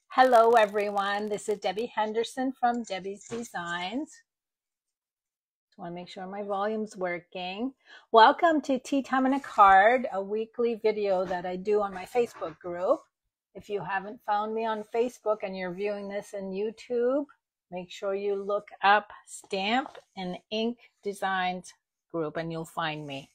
Hello everyone, this is Debbie Henderson from Debbie's Designs. Just want to make sure my volume's working. Welcome to Tea Time and a Card, a weekly video that I do on my Facebook group. If you haven't found me on Facebook and you're viewing this in YouTube, make sure you look up Stamp and Ink Designs group and you'll find me.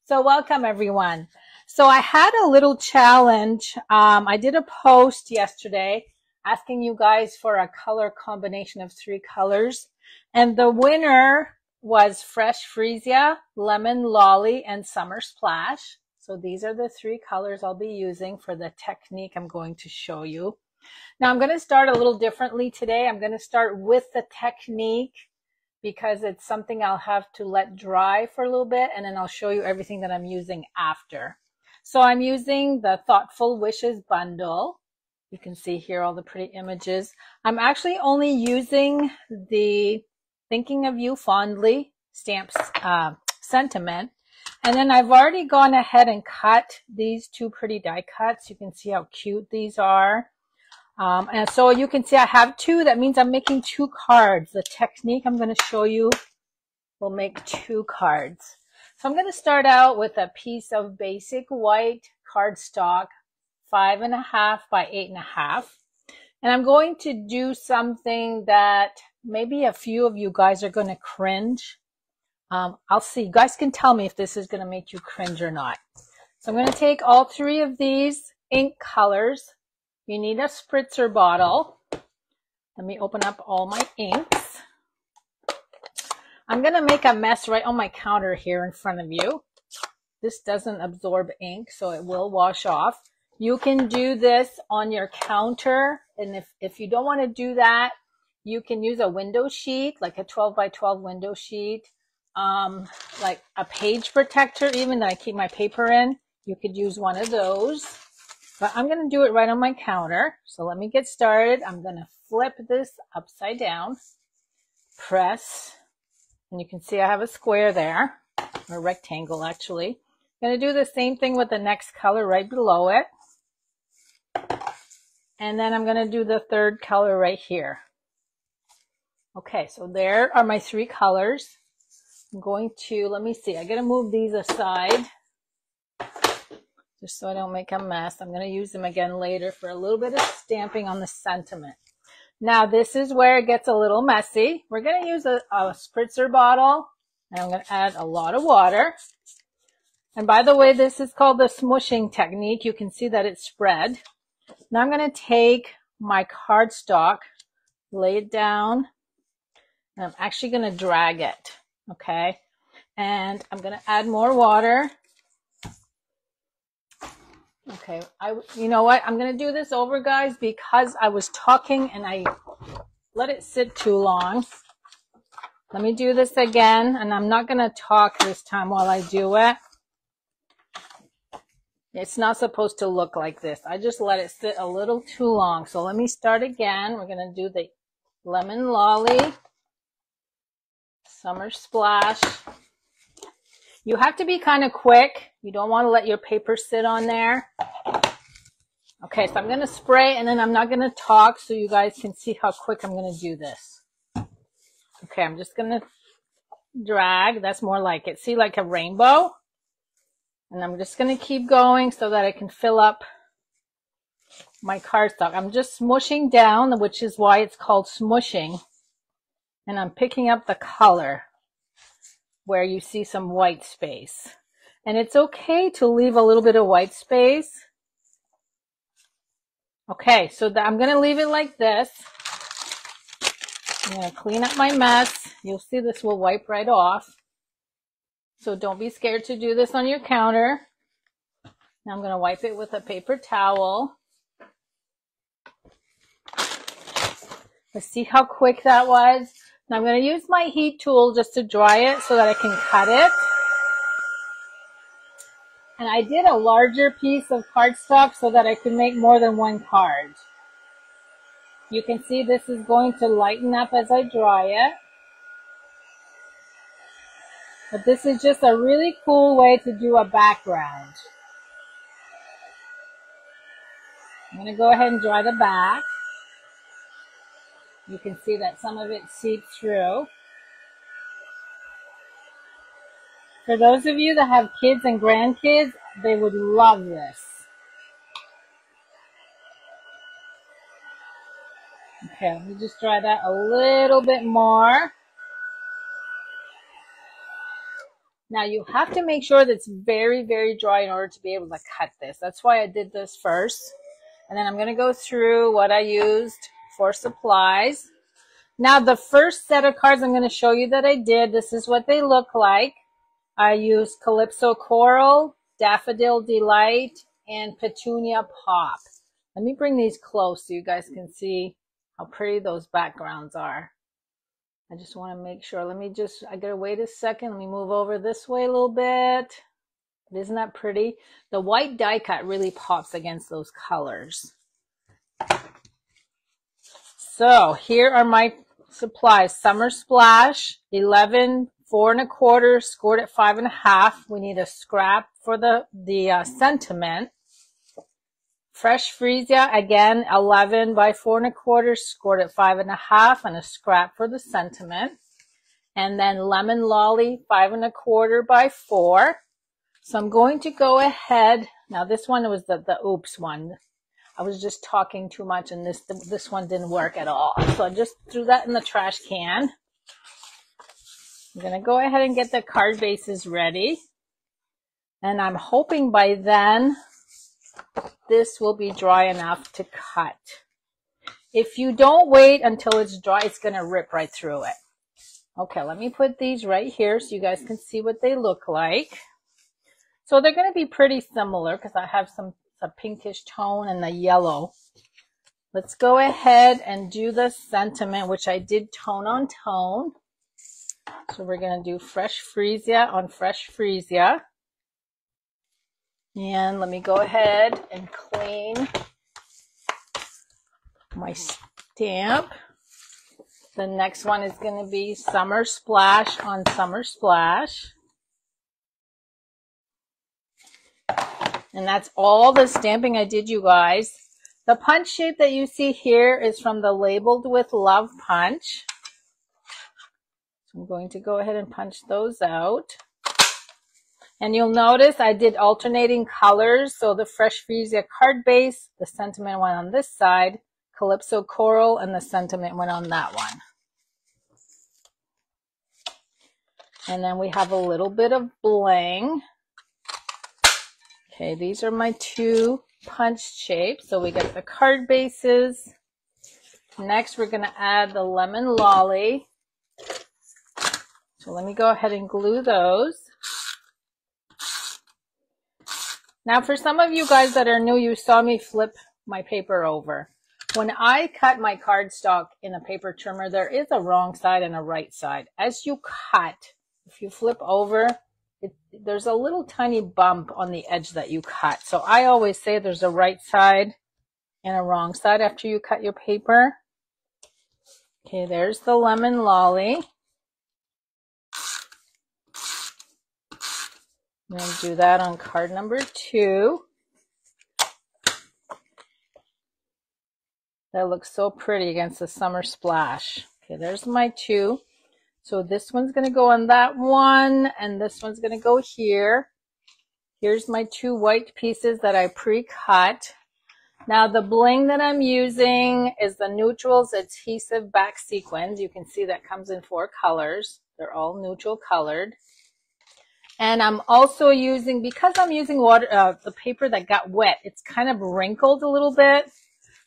So welcome everyone. So I had a little challenge. I did a post yesterday asking you guys for a color combination of 3 colors. And the winner was Fresh Freesia, Lemon Lolly, and Summer Splash. So these are the 3 colors I'll be using for the technique I'm going to show you. Now I'm going to start a little differently today. I'm going to start with the technique because it's something I'll have to let dry for a little bit, and then I'll show you everything that I'm using after. So I'm using the Thoughtful Wishes bundle. You can see here all the pretty images. I'm actually only using the Thinking of You Fondly stamps sentiment. And then I've already gone ahead and cut these 2 pretty die cuts. You can see how cute these are. And so you can see I have 2. That means I'm making 2 cards. The technique I'm going to show you will make 2 cards. So I'm going to start out with a piece of basic white cardstock, 5.5 by 8.5. And I'm going to do something that maybe a few of you guys are going to cringe. I'll see. You guys can tell me if this is going to make you cringe or not. So I'm going to take all 3 of these ink colors. You need a spritzer bottle. Let me open up all my inks. I'm going to make a mess right on my counter here in front of you. This doesn't absorb ink, so it will wash off. You can do this on your counter, and if you don't want to do that, you can use a window sheet, like a 12 by 12 window sheet, like a page protector even that I keep my paper in. You could use one of those. But I'm going to do it right on my counter. So let me get started. I'm going to flip this upside down, press, and you can see I have a square there, or a rectangle actually. I'm going to do the same thing with the next color right below it. And then I'm going to do the 3rd color right here. Okay, so there are my 3 colors. I'm going to, let me see, I got to move these aside just so I don't make a mess. I'm going to use them again later for a little bit of stamping on the sentiment. Now this is where it gets a little messy. We're going to use a spritzer bottle, and I'm going to add a lot of water. And by the way, this is called the smooshing technique. You can see that it's spread. Now I'm going to take my cardstock, lay it down, and I'm actually going to drag it, okay? And I'm going to add more water. Okay, you know what? I'm going to do this over, guys, because I was talking and I let it sit too long. Let me do this again, and I'm not going to talk this time while I do it. It's not supposed to look like this. I just let it sit a little too long. So let me start again. We're going to do the Lemon Lolly, Summer Splash. You have to be kind of quick. You don't want to let your paper sit on there. Okay, so I'm going to spray, and then I'm not going to talk so you guys can see how quick I'm going to do this. Okay, I'm just going to drag. That's more like it. See, like a rainbow? And I'm just going to keep going so that I can fill up my cardstock. I'm just smooshing down, which is why it's called smooshing. And I'm picking up the color where you see some white space. And it's okay to leave a little bit of white space. Okay, so I'm going to leave it like this. I'm going to clean up my mess. You'll see this will wipe right off. So don't be scared to do this on your counter. Now I'm going to wipe it with a paper towel. Let's see how quick that was. Now I'm going to use my heat tool just to dry it so that I can cut it. And I did a larger piece of cardstock so that I could make more than 1 card. You can see this is going to lighten up as I dry it. But this is just a really cool way to do a background. I'm going to go ahead and dry the back. You can see that some of it seeped through. For those of you that have kids and grandkids, they would love this. Okay, let me just dry that a little bit more. Now you have to make sure that it's very, very dry in order to be able to cut this. That's why I did this first. And then I'm going to go through what I used for supplies. Now the first set of cards I'm going to show you that I did, this is what they look like. I used Calypso Coral, Daffodil Delight, and Petunia Pop. Let me bring these close so you guys can see how pretty those backgrounds are. I just want to make sure. I gotta wait a second. Let me move over this way a little bit. But isn't that pretty? The white die cut really pops against those colors. So here are my supplies. Summer Splash, 11, 4 1/4, scored at 5 1/2. We need a scrap for the sentiment. Fresh Freesia, again, 11 by 4 1/4, scored at 5 1/2, and a scrap for the sentiment. And then Lemon Lolly, 5 1/4 by 4. So I'm going to go ahead. Now this one was the oops one. I was just talking too much, and this one didn't work at all. So I just threw that in the trash can. I'm going to go ahead and get the card bases ready. And I'm hoping by then this will be dry enough to cut. If you don't wait until it's dry, it's going to rip right through it. Okay, let me put these right here so you guys can see what they look like. So they're going to be pretty similar because I have a pinkish tone and the yellow. Let's go ahead and do the sentiment, which I did tone on tone. So we're going to do Fresh Freesia on Fresh Freesia. And let me go ahead and clean my stamp. The next one is going to be Summer Splash on Summer Splash. And that's all the stamping I did, you guys. The punch shape that you see here is from the Labeled with Love punch. So I'm going to go ahead and punch those out. And you'll notice I did alternating colors. So the Fresh Freesia card base, the sentiment went on this side, Calypso Coral, and the sentiment went on that one. And then we have a little bit of bling. Okay, these are my two punch shapes. So we got the card bases. Next, we're going to add the Lemon Lolly. So let me go ahead and glue those. Now, for some of you guys that are new, you saw me flip my paper over. When I cut my cardstock in a paper trimmer, there is a wrong side and a right side. As you cut, if you flip over, there's a little tiny bump on the edge that you cut. So I always say there's a right side and a wrong side after you cut your paper. Okay, there's the Lemon Lolly. I'm going to do that on card number 2. That looks so pretty against the Summer Splash. Okay, there's my 2. So this one's going to go on that one, and this one's going to go here. Here's my 2 white pieces that I pre-cut. Now the bling that I'm using is the Neutrals Adhesive Back Sequins. You can see that comes in 4 colors. They're all neutral colored. And I'm also using, because I'm using water, the paper that got wet, it's kind of wrinkled a little bit.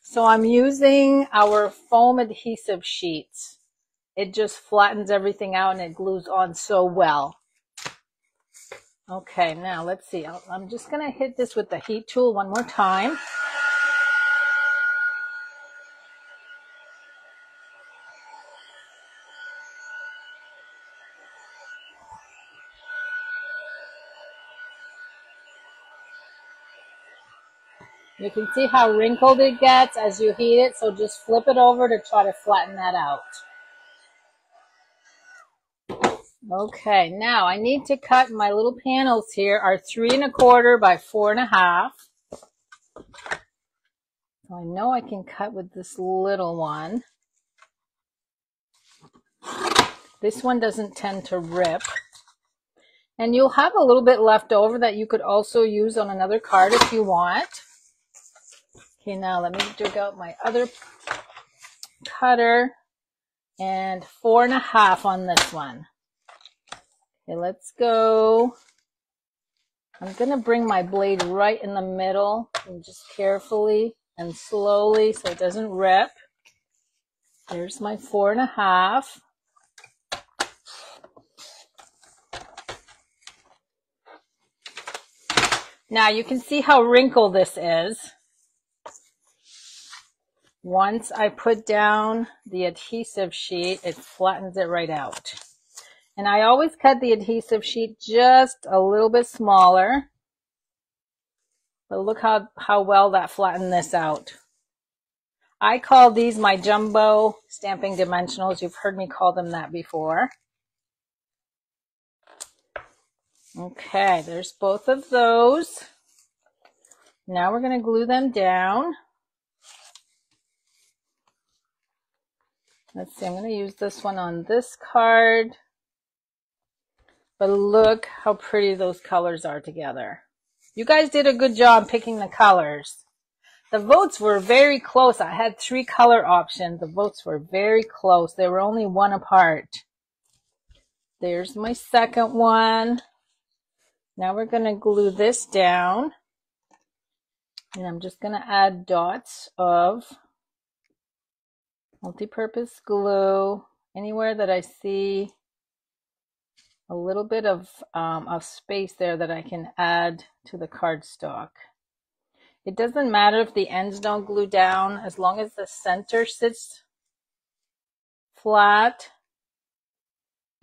So I'm using our foam adhesive sheets. It just flattens everything out and it glues on so well. Okay, now let's see. I'm just going to hit this with the heat tool one more time. You can see how wrinkled it gets as you heat it, so just flip it over to try to flatten that out. Okay, now I need to cut my little panels here are 3 1/4 by 4 1/2. So I know I can cut with this little one. This one doesn't tend to rip. And you'll have a little bit left over that you could also use on another card if you want. Okay, now let me dig out my other cutter. And 4.5 on this one. Okay, let's go. I'm going to bring my blade right in the middle and just carefully and slowly so it doesn't rip. There's my 4.5. Now you can see how wrinkled this is. Once I put down the adhesive sheet, it flattens it right out. And I always cut the adhesive sheet just a little bit smaller. But look how well that flattened this out. I call these my jumbo stamping dimensionals. You've heard me call them that before. Okay, there's both of those. Now we're going to glue them down. Let's see, I'm going to use this one on this card. But look how pretty those colors are together. You guys did a good job picking the colors. The votes were very close. I had 3 color options. The votes were very close. They were only 1 apart. There's my second one. Now we're going to glue this down. And I'm just going to add dots of multi-purpose glue anywhere that I see a little bit of space there that I can add to the cardstock. It doesn't matter if the ends don't glue down as long as the center sits flat.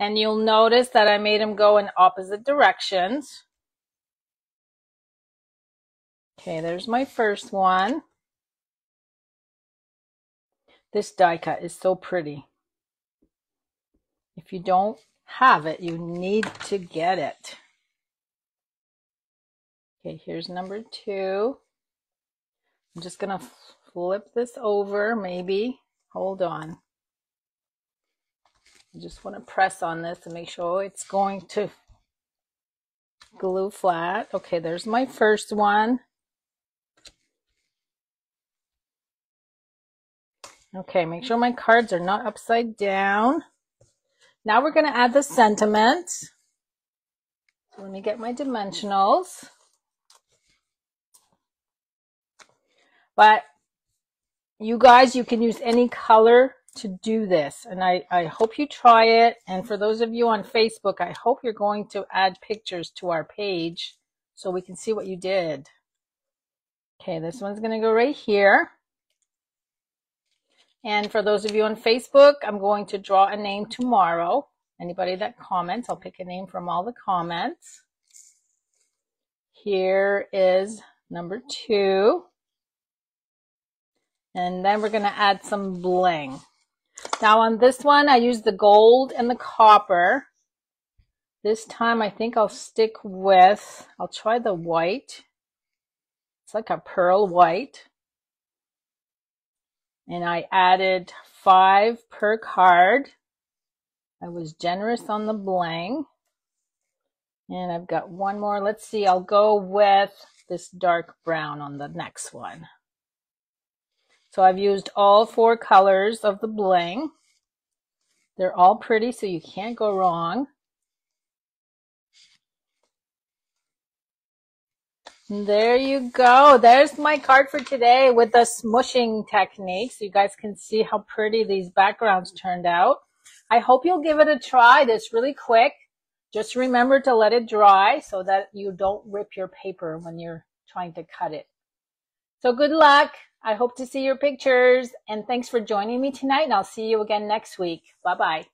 And you'll notice that I made them go in opposite directions. Okay, there's my first one. This die cut is so pretty. If you don't have it, you need to get it. Okay, here's number 2. I'm just going to flip this over, maybe. Hold on. I just want to press on this and make sure it's going to glue flat. Okay, there's my first one. Okay, make sure my cards are not upside down. Now we're going to add the sentiments. So let me get my dimensionals. But you guys, you can use any color to do this. And I hope you try it. And for those of you on Facebook, I hope you're going to add pictures to our page so we can see what you did. Okay, this one's going to go right here. And for those of you on Facebook, I'm going to draw a name tomorrow. Anybody that comments, I'll pick a name from all the comments. Here is number 2. And then we're going to add some bling. Now on this one, I used the gold and the copper. This time I think I'll stick with, I'll try the white. It's like a pearl white. And I added 5 per card. I was generous on the bling. And I've got one more. Let's see, I'll go with this dark brown on the next one. So I've used all 4 colors of the bling. They're all pretty, so you can't go wrong. There you go. There's my card for today with the smooshing technique. So you guys can see how pretty these backgrounds turned out. I hope you'll give it a try. It's really quick. Just remember to let it dry so that you don't rip your paper when you're trying to cut it. So good luck. I hope to see your pictures. And thanks for joining me tonight. And I'll see you again next week. Bye-bye.